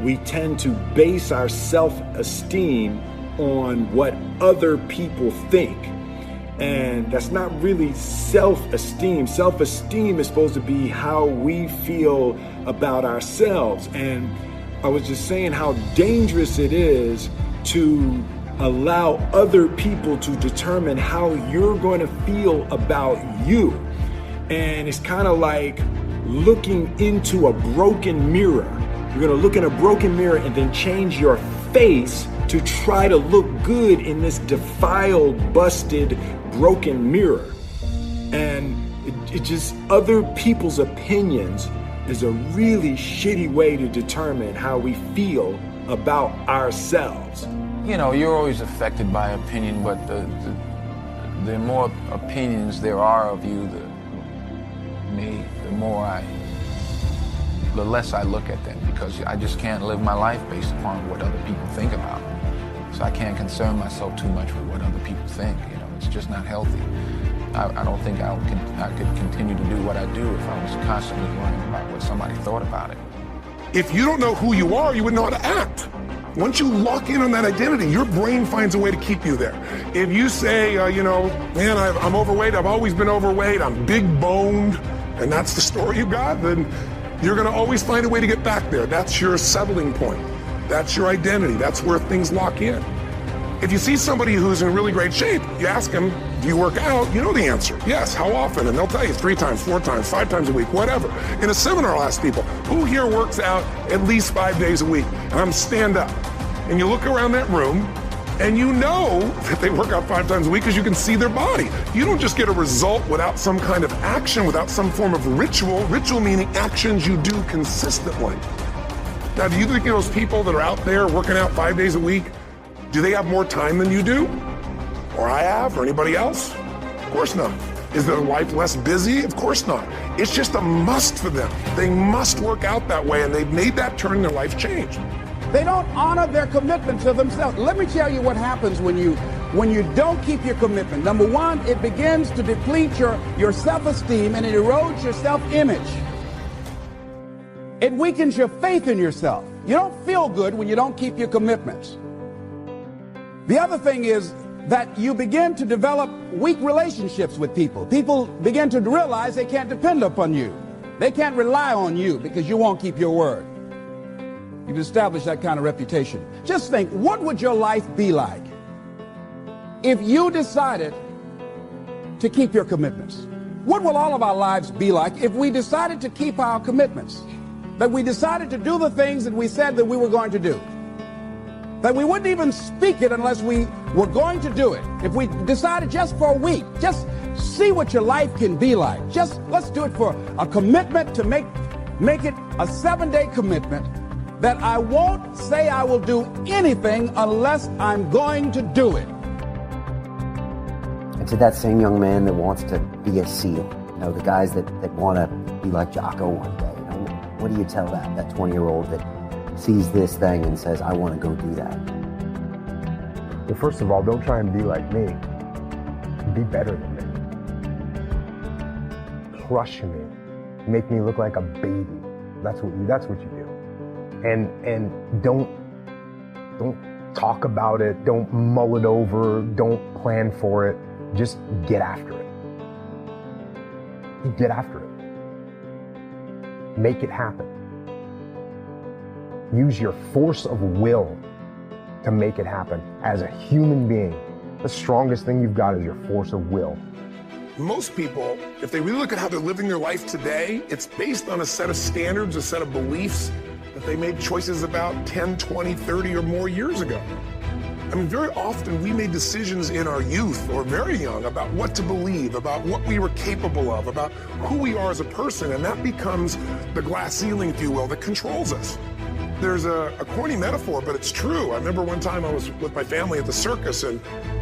we tend to base our self-esteem on what other people think. And that's not really self-esteem. Self-esteem is supposed to be how we feel about ourselves. And I was just saying how dangerous it is to allow other people to determine how you're going to feel about you. And it's kind of like looking into a broken mirror. You're going to look in a broken mirror and then change your face to try to look good in this defiled, busted, broken mirror. And it just, other people's opinions is a really shitty way to determine how we feel about ourselves. You know, you're always affected by opinion, but the more opinions there are of you, the less I look at them, because I just can't live my life based upon what other people think about me. So I can't concern myself too much with what other people think. You know, it's just not healthy. I don't think I could continue to do what I do if I was constantly worrying about what somebody thought about it. If you don't know who you are, you wouldn't know how to act. Once you lock in on that identity, your brain finds a way to keep you there. If you say, you know, man, I'm overweight, I've always been overweight, I'm big boned, and that's the story you got, then you're gonna always find a way to get back there. That's your settling point. That's your identity. That's where things lock in. If you see somebody who's in really great shape, you ask them, do you work out? You know the answer. Yes, how often? And they'll tell you 3 times, 4 times, 5 times a week, whatever. In a seminar, I'll ask people, who here works out at least 5 days a week? And I'm stand up. And you look around that room, and you know that they work out 5 times a week because you can see their body. You don't just get a result without some kind of action, without some form of ritual. Ritual meaning actions you do consistently. Now, do you think those people that are out there working out 5 days a week, do they have more time than you do? Or I have, or anybody else? Of course not. Is their life less busy? Of course not. It's just a must for them. They must work out that way, and they've made that turn in their life change. They don't honor their commitment to themselves. Let me tell you what happens when you don't keep your commitment. Number one, it begins to deplete your self-esteem, and it erodes your self-image. It weakens your faith in yourself. You don't feel good when you don't keep your commitments. The other thing is that you begin to develop weak relationships with people. People begin to realize they can't depend upon you. They can't rely on you because you won't keep your word. You've established that kind of reputation. Just think, what would your life be like if you decided to keep your commitments? What will all of our lives be like if we decided to keep our commitments? That we decided to do the things that we said that we were going to do. That we wouldn't even speak it unless we were going to do it. If we decided just for a week, just see what your life can be like. Just let's do it for a commitment to make it a 7-day commitment that I won't say I will do anything unless I'm going to do it. And to that same young man that wants to be a SEAL, you know, the guys that want to be like Jocko one day, you know, what do you tell that 20-year-old that sees this thing and says, I want to go do that? Well, first of all, don't try and be like me. Be better than me. Crush me. Make me look like a baby. That's what you do. And don't talk about it. Don't mull it over. Don't plan for it. Just get after it. Get after it. Make it happen. Use your force of will to make it happen. As a human being, the strongest thing you've got is your force of will. Most people, if they really look at how they're living their life today, it's based on a set of standards, a set of beliefs that they made choices about 10, 20, 30 or more years ago. I mean, very often we made decisions in our youth or very young about what to believe, about what we were capable of, about who we are as a person, and that becomes the glass ceiling, if you will, that controls us. There's a corny metaphor, but it's true. I remember one time I was with my family at the circus, and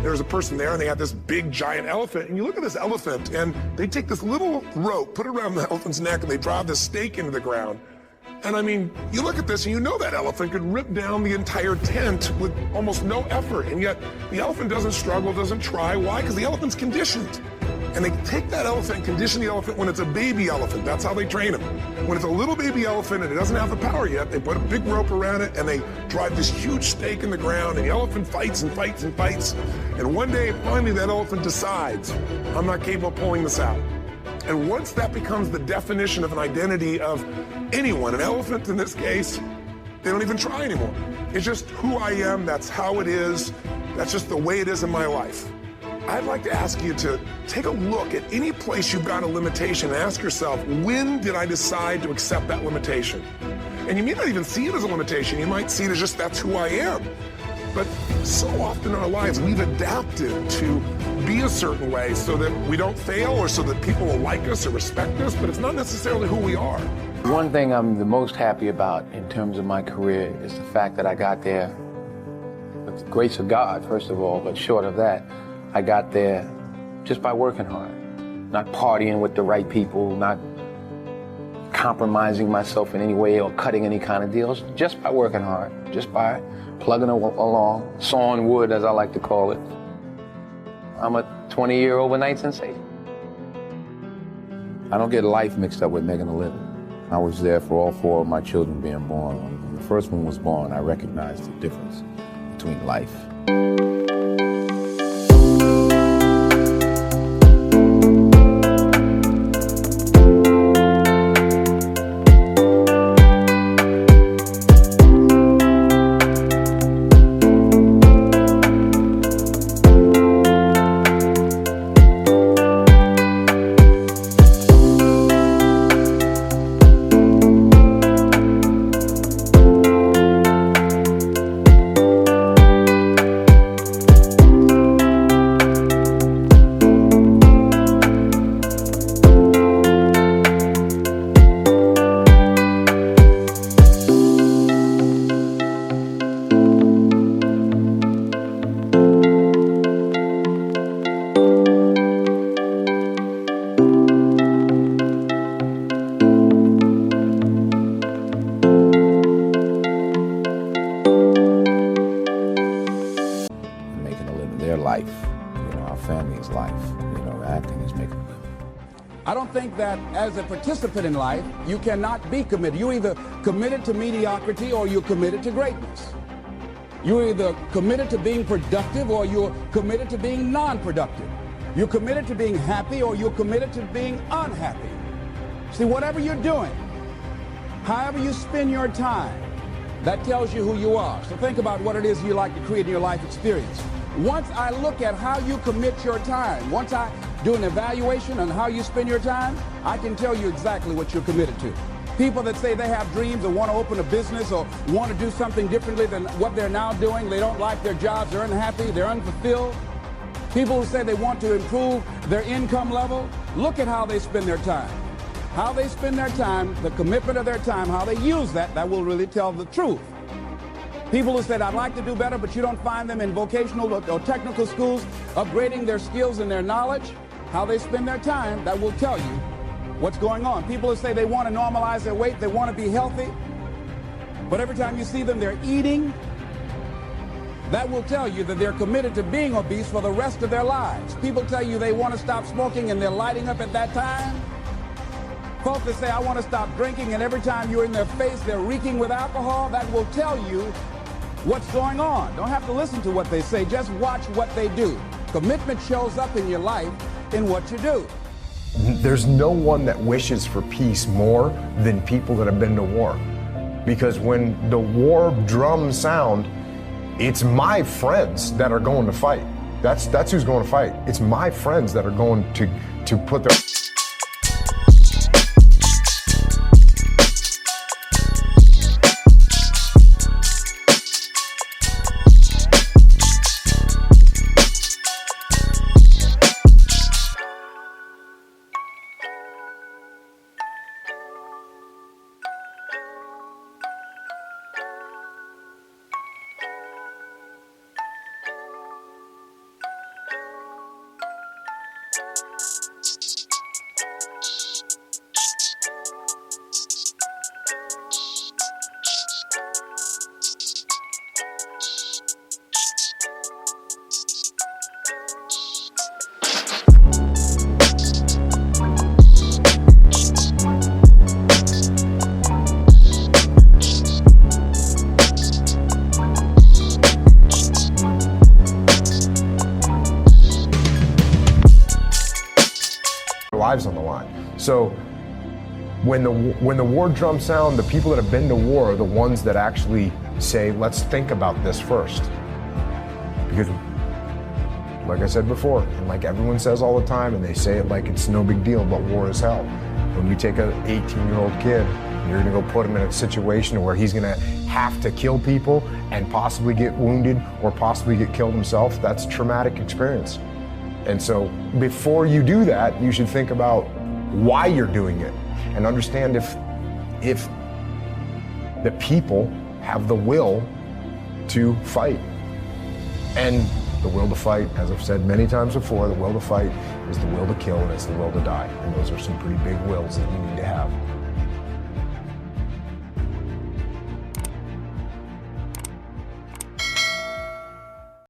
there was a person there, and they had this big, giant elephant. And you look at this elephant, and they take this little rope, put it around the elephant's neck, and they drive this stake into the ground. And I mean, you look at this, and you know that elephant could rip down the entire tent with almost no effort. And yet, the elephant doesn't struggle, doesn't try. Why? Because the elephant's conditioned. And they take that elephant and condition the elephant when it's a baby elephant. That's how they train them. When it's a little baby elephant and it doesn't have the power yet, they put a big rope around it and they drive this huge stake in the ground, and the elephant fights and fights and fights. And one day, finally, that elephant decides, I'm not capable of pulling this out. And once that becomes the definition of an identity of anyone, an elephant in this case, they don't even try anymore. It's just who I am, that's how it is, that's just the way it is in my life. I'd like to ask you to take a look at any place you've got a limitation and ask yourself, when did I decide to accept that limitation? And you may not even see it as a limitation. You might see it as just that's who I am. But so often in our lives, we've adapted to be a certain way so that we don't fail or so that people will like us or respect us, but it's not necessarily who we are. One thing I'm the most happy about in terms of my career is the fact that I got there with the grace of God, first of all, but short of that, I got there just by working hard, not partying with the right people, not compromising myself in any way or cutting any kind of deals, just by working hard, just by plugging along, sawing wood, as I like to call it. I'm a 20-year overnight sensation. I don't get life mixed up with making a living. I was there for all 4 of my children being born. When the first one was born, I recognized the difference between life. Family's life. Acting is making a living. I don't think that as a participant in life, you cannot be committed. You're either committed to mediocrity or you're committed to greatness. You're either committed to being productive or you're committed to being non-productive. You're committed to being happy or you're committed to being unhappy. See, whatever you're doing, however you spend your time, that tells you who you are. So think about what it is you like to create in your life experience. Once I look at how you commit your time, once I do an evaluation on how you spend your time, I can tell you exactly what you're committed to. People that say they have dreams or want to open a business or want to do something differently than what they're now doing, they don't like their jobs, they're unhappy, they're unfulfilled. People who say they want to improve their income level, look at how they spend their time. How they spend their time, the commitment of their time, how they use that will really tell the truth. People who said, I'd like to do better, but you don't find them in vocational or technical schools upgrading their skills and their knowledge, how they spend their time, that will tell you what's going on. People who say they want to normalize their weight, they want to be healthy, but every time you see them, they're eating, that will tell you that they're committed to being obese for the rest of their lives. People tell you they want to stop smoking and they're lighting up at that time. Folks that say, I want to stop drinking, and every time you're in their face, they're reeking with alcohol, that will tell you what's going on. Don't have to listen to what they say, just watch what they do. Commitment shows up in your life in what you do. There's no one that wishes for peace more than people that have been to war. Because when the war drums sound, it's my friends that are going to fight. That's who's going to fight. It's my friends that are going to put their... lives on the line. So when the war drums sound, the people that have been to war are the ones that actually say, let's think about this first. Because like I said before, and like everyone says all the time, and they say it like it's no big deal, but war is hell. When you take an 18-year-old kid, and you're gonna go put him in a situation where he's gonna have to kill people and possibly get wounded or possibly get killed himself, that's a traumatic experience. And so before you do that, you should think about why you're doing it and understand if the people have the will to fight. And the will to fight, as I've said many times before, the will to fight is the will to kill and it's the will to die. And those are some pretty big wills that you need to have.